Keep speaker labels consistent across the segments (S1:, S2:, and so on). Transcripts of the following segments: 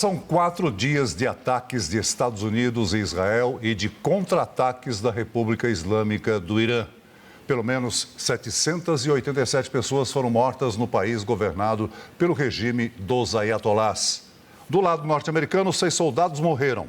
S1: São 4 dias de ataques de Estados Unidos e Israel e de contra-ataques da República Islâmica do Irã. Pelo menos 787 pessoas foram mortas no país governado pelo regime dos ayatolás. Do lado norte-americano, 6 soldados morreram.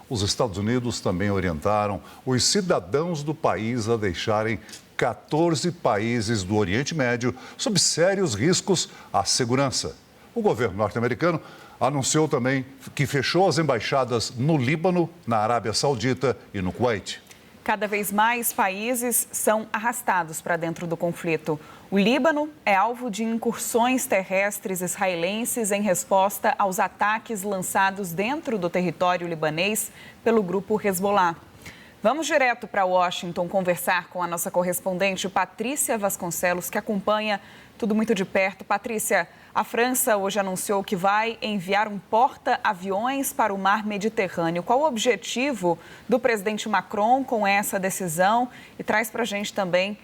S1: Os Estados Unidos também orientaram os cidadãos do país a deixarem 14 países do Oriente Médio sob sérios riscos à segurança. O governo norte-americano anunciou também que fechou as embaixadas no Líbano, na Arábia Saudita e no Kuwait.
S2: Cada vez mais países são arrastados para dentro do conflito. O Líbano é alvo de incursões terrestres israelenses em resposta aos ataques lançados dentro do território libanês pelo grupo Hezbollah. Vamos direto para Washington conversar com a nossa correspondente Patrícia Vasconcelos, que acompanha tudo muito de perto. Patrícia, a França hoje anunciou que vai enviar um porta-aviões para o mar Mediterrâneo. Qual o objetivo do presidente Macron com essa decisão? E traz para a gente também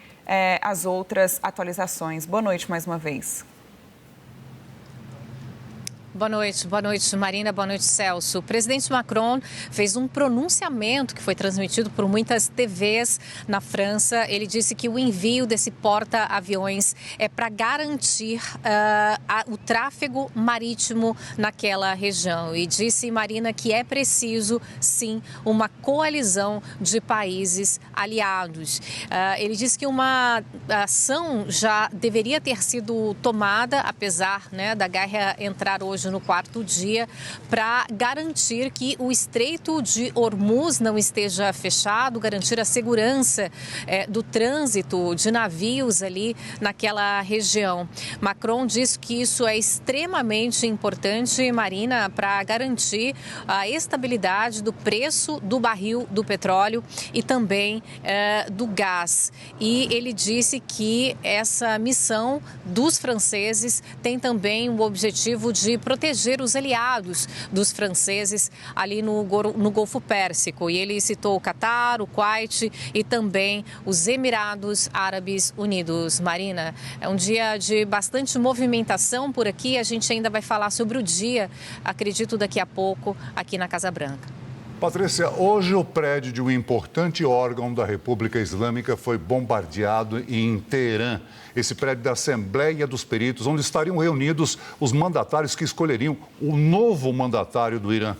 S2: as outras atualizações. Boa noite mais uma vez.
S3: Boa noite, Marina, boa noite, Celso. O presidente Macron fez um pronunciamento que foi transmitido por muitas TVs na França. Ele disse que o envio desse porta-aviões é para garantir o tráfego marítimo naquela região. E disse, Marina, que é preciso, sim, uma coalizão de países aliados. Ele disse que uma ação já deveria ter sido tomada, apesar, da guerra entrar hoje no 4º dia, para garantir que o Estreito de Hormuz não esteja fechado, garantir a segurança do trânsito de navios ali naquela região. Macron disse que isso é extremamente importante, Marina, para garantir a estabilidade do preço do barril do petróleo e também do gás. E ele disse que essa missão dos franceses tem também o objetivo de proteger os aliados dos franceses ali no Golfo Pérsico. E ele citou o Catar, o Kuwait e também os Emirados Árabes Unidos. Marina, é um dia de bastante movimentação por aqui. A gente ainda vai falar sobre o dia, acredito, daqui a pouco, aqui na Casa Branca.
S1: Patrícia, hoje o prédio de um importante órgão da República Islâmica foi bombardeado em Teherã. Esse prédio da Assembleia dos Peritos, onde estariam reunidos os mandatários que escolheriam o novo mandatário do Irã.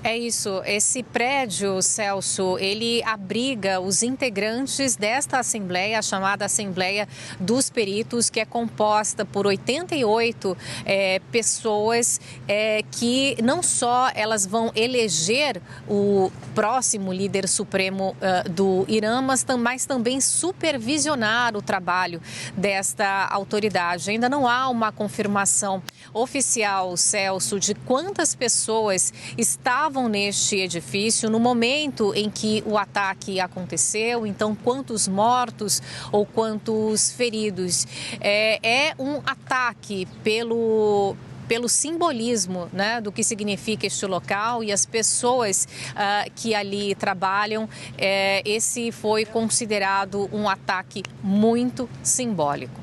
S3: É isso, esse prédio, Celso, ele abriga os integrantes desta Assembleia, a chamada Assembleia dos Peritos, que é composta por 88 pessoas que não só elas vão eleger o próximo líder supremo do Irã, mas também supervisionar o trabalho desta autoridade. Ainda não há uma confirmação oficial, Celso, de quantas pessoas estavam neste edifício no momento em que o ataque aconteceu, então quantos mortos ou quantos feridos. É um ataque pelo simbolismo, do que significa este local e as pessoas que ali trabalham. Esse foi considerado um ataque muito simbólico.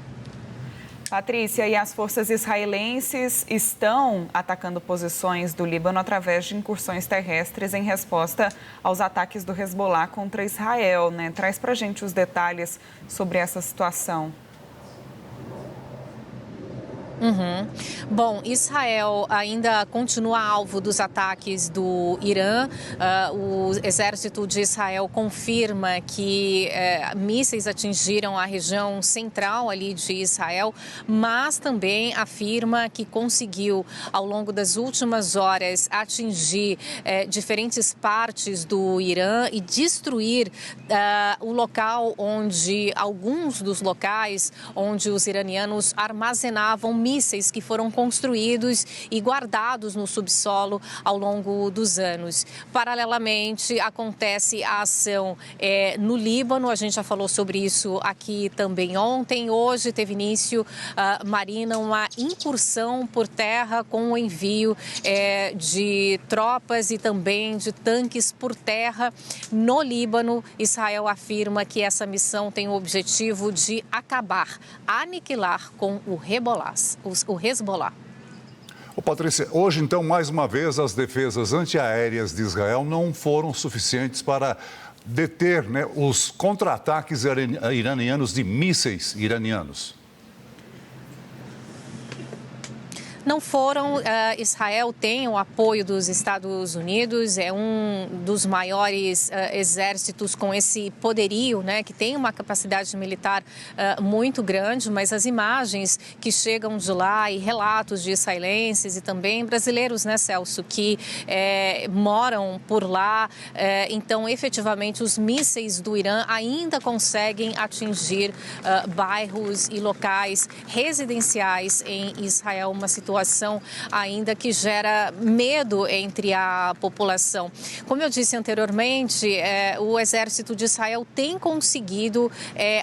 S2: Patrícia, e as forças israelenses estão atacando posições do Líbano através de incursões terrestres em resposta aos ataques do Hezbollah contra Israel, Traz pra gente os detalhes sobre essa situação.
S3: Bom, Israel ainda continua alvo dos ataques do Irã. O exército de Israel confirma que mísseis atingiram a região central ali de Israel, mas também afirma que conseguiu, ao longo das últimas horas, atingir diferentes partes do Irã e destruir o local onde, alguns dos locais onde os iranianos armazenavam mísseis que foram construídos e guardados no subsolo ao longo dos anos. Paralelamente, acontece a ação no Líbano, a gente já falou sobre isso aqui também ontem. Hoje teve início, Marina, uma incursão por terra com o envio de tropas e também de tanques por terra no Líbano. Israel afirma que essa missão tem o objetivo de aniquilar com o Hezbollah. o Hezbollah.
S1: Patrícia, hoje, então, mais uma vez, as defesas antiaéreas de Israel não foram suficientes para deter, os contra-ataques iranianos de mísseis iranianos.
S3: Não foram. Israel tem o apoio dos Estados Unidos, é um dos maiores exércitos com esse poderio, que tem uma capacidade militar muito grande, mas as imagens que chegam de lá e relatos de israelenses e também brasileiros, Celso, que moram por lá, então efetivamente os mísseis do Irã ainda conseguem atingir bairros e locais residenciais em Israel, uma situação ainda que gera medo entre a população. Como eu disse anteriormente, o exército de Israel tem conseguido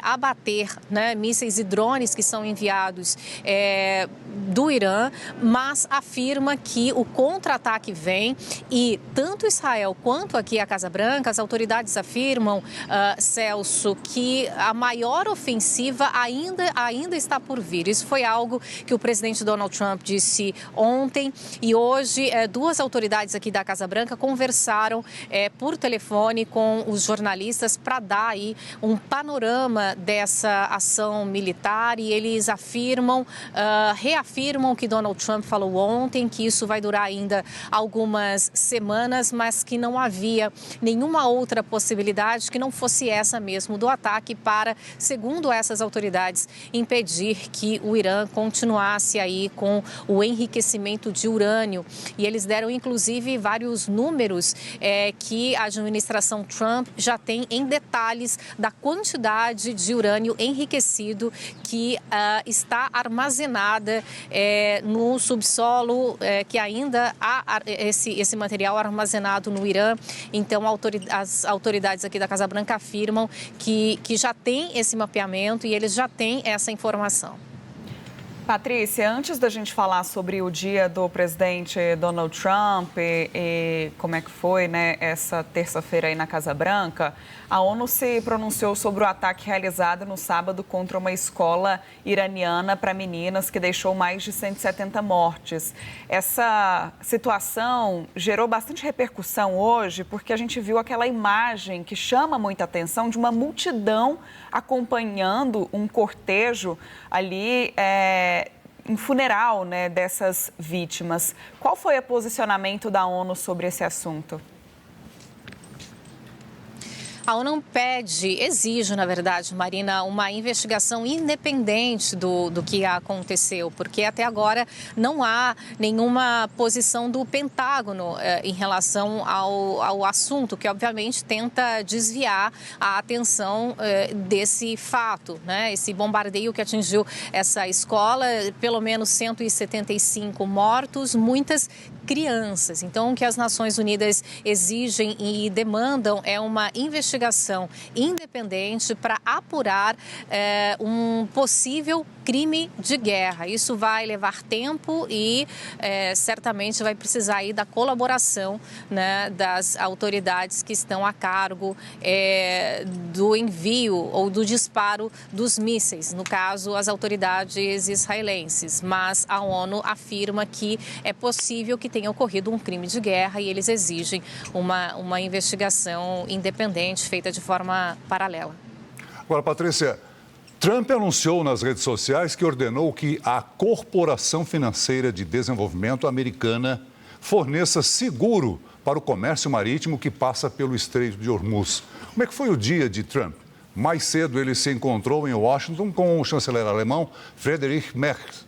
S3: abater mísseis e drones que são enviados do Irã, mas afirma que o contra-ataque vem e tanto Israel quanto aqui a Casa Branca, as autoridades afirmam, Celso, que a maior ofensiva ainda está por vir. Isso foi algo que o presidente Donald Trump disse ontem e hoje duas autoridades aqui da Casa Branca conversaram por telefone com os jornalistas para dar aí um panorama dessa ação militar e eles reafirmam o que Donald Trump falou ontem, que isso vai durar ainda algumas semanas, mas que não havia nenhuma outra possibilidade que não fosse essa mesmo do ataque para, segundo essas autoridades, impedir que o Irã continuasse aí com o enriquecimento de urânio. E eles deram, inclusive, vários números que a administração Trump já tem em detalhes da quantidade de urânio enriquecido que está armazenada no subsolo, que ainda há esse material armazenado no Irã. Então, as autoridades aqui da Casa Branca afirmam que já tem esse mapeamento e eles já têm essa informação.
S2: Patrícia, antes da gente falar sobre o dia do presidente Donald Trump e como é que foi, essa terça-feira aí na Casa Branca, a ONU se pronunciou sobre o ataque realizado no sábado contra uma escola iraniana para meninas que deixou mais de 170 mortes. Essa situação gerou bastante repercussão hoje porque a gente viu aquela imagem que chama muita atenção de uma multidão acompanhando um cortejo ali em funeral dessas vítimas. Qual foi o posicionamento da ONU sobre esse assunto?
S3: A ONU exige, na verdade, Marina, uma investigação independente do que aconteceu, porque até agora não há nenhuma posição do Pentágono em relação ao assunto, que obviamente tenta desviar a atenção desse fato, esse bombardeio que atingiu essa escola, pelo menos 175 mortos, muitas crianças. Então, o que as Nações Unidas exigem e demandam é uma investigação independente para apurar um possível crime de guerra. Isso vai levar tempo e certamente vai precisar aí da colaboração das autoridades que estão a cargo do envio ou do disparo dos mísseis, no caso, as autoridades israelenses. Mas a ONU afirma que é possível que tenha ocorrido um crime de guerra e eles exigem uma investigação independente feita de forma paralela.
S1: Agora, Patrícia, Trump anunciou nas redes sociais que ordenou que a Corporação Financeira de Desenvolvimento Americana forneça seguro para o comércio marítimo que passa pelo Estreito de Hormuz. Como é que foi o dia de Trump? Mais cedo ele se encontrou em Washington com o chanceler alemão Friedrich Merz.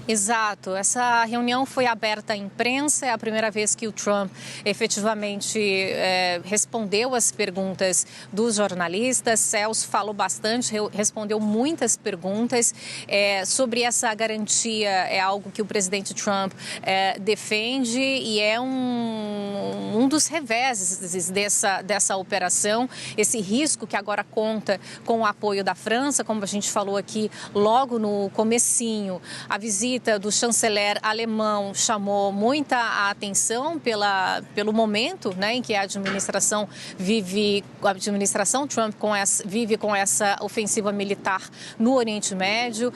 S3: Exato. Essa reunião foi aberta à imprensa. É a primeira vez que o Trump efetivamente respondeu às perguntas dos jornalistas. Celso falou bastante, respondeu muitas perguntas. Sobre essa garantia, é algo que o presidente Trump defende e é um dos reveses dessa operação. Esse risco que agora conta com o apoio da França, como a gente falou aqui logo no comecinho. A visita visita do chanceler alemão chamou muita atenção pelo momento, né, em que a administração Trump vive com essa ofensiva militar no Oriente Médio.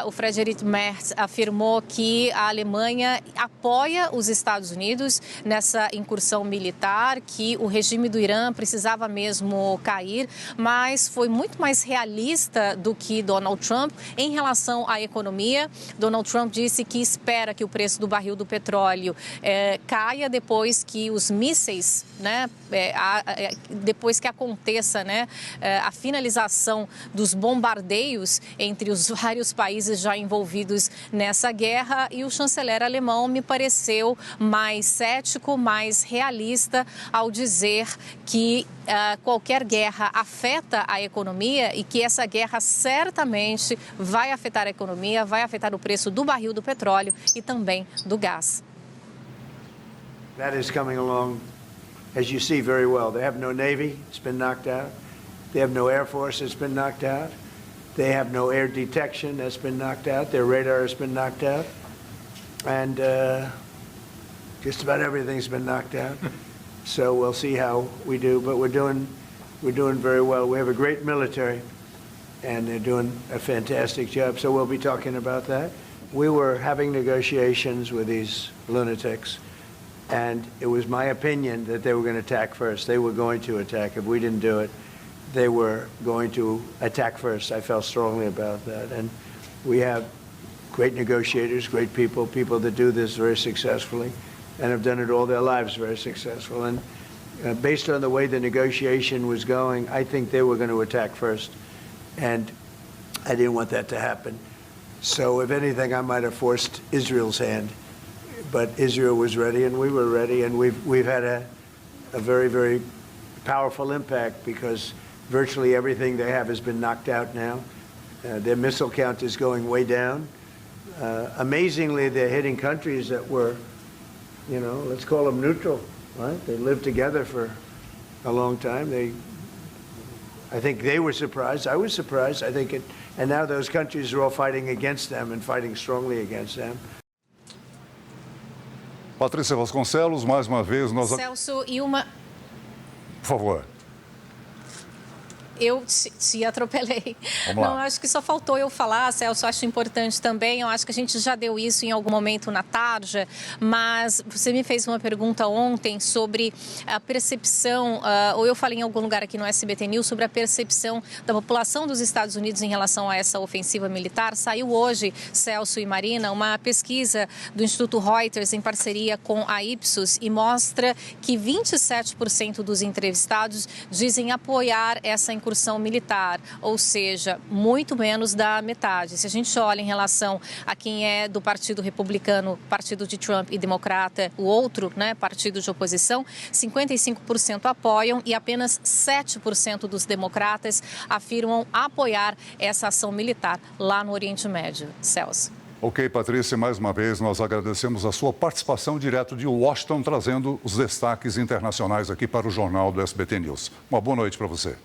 S3: O Friedrich Merz afirmou que a Alemanha apoia os Estados Unidos nessa incursão militar, que o regime do Irã precisava mesmo cair, mas foi muito mais realista do que Donald Trump em relação à economia. Donald Trump disse que espera que o preço do barril do petróleo caia depois que os mísseis, né, depois que aconteça, né, a finalização dos bombardeios entre os vários países já envolvidos nessa guerra. E o chanceler alemão me pareceu mais cético, mais realista ao dizer que qualquer guerra afeta a economia e que essa guerra certamente vai afetar a economia, vai afetar o preço do barril do petróleo e também do gás.
S4: That is coming along, as you see very well. They have no Navy, it's been knocked out. They have no Air Force, it's been knocked out. They have no air detection, that's been knocked out. Their radar has been knocked out. And just about everything's been knocked out. So we'll see how we do, but we're doing very well. We have a great military, and they're doing a fantastic job. So we'll be talking about that. We were having negotiations with these lunatics, and it was my opinion that they were going to attack first. They were going to attack. If we didn't do it, they were going to attack first. I felt strongly about that. And we have great negotiators, great people that do this very successfully, and have done it all their lives very successful. And based on the way the negotiation was going, I think they were going to attack first. And I didn't want that to happen. So if anything, I might have forced Israel's hand. But Israel was ready, and we were ready, and we've had a very, very powerful impact because virtually everything they have has been knocked out now. Their missile count is going way down. Amazingly, they're hitting countries that were, let's call them neutral, right? They lived together for a long time. I think they were surprised. I was surprised. And now those countries are all fighting against them and fighting strongly against them.
S1: Patrícia Vasconcelos, mais uma vez nós...
S3: Celso,
S1: Por favor.
S3: Eu te atropelei.
S1: Vamos lá.
S3: Não, acho que só faltou eu falar, Celso, acho importante também. Eu acho que a gente já deu isso em algum momento na tarde, mas você me fez uma pergunta ontem sobre a percepção, ou eu falei em algum lugar aqui no SBT News, sobre a percepção da população dos Estados Unidos em relação a essa ofensiva militar. Saiu hoje, Celso e Marina, uma pesquisa do Instituto Reuters em parceria com a Ipsos e mostra que 27% dos entrevistados dizem apoiar essa incursão militar, ou seja, muito menos da metade. Se a gente olha em relação a quem é do Partido Republicano, partido de Trump e Democrata, o outro, né, partido de oposição, 55% apoiam e apenas 7% dos democratas afirmam apoiar essa ação militar lá no Oriente Médio. Celso.
S1: Ok, Patrícia, mais uma vez nós agradecemos a sua participação direto de Washington, trazendo os destaques internacionais aqui para o Jornal do SBT News. Uma boa noite para você.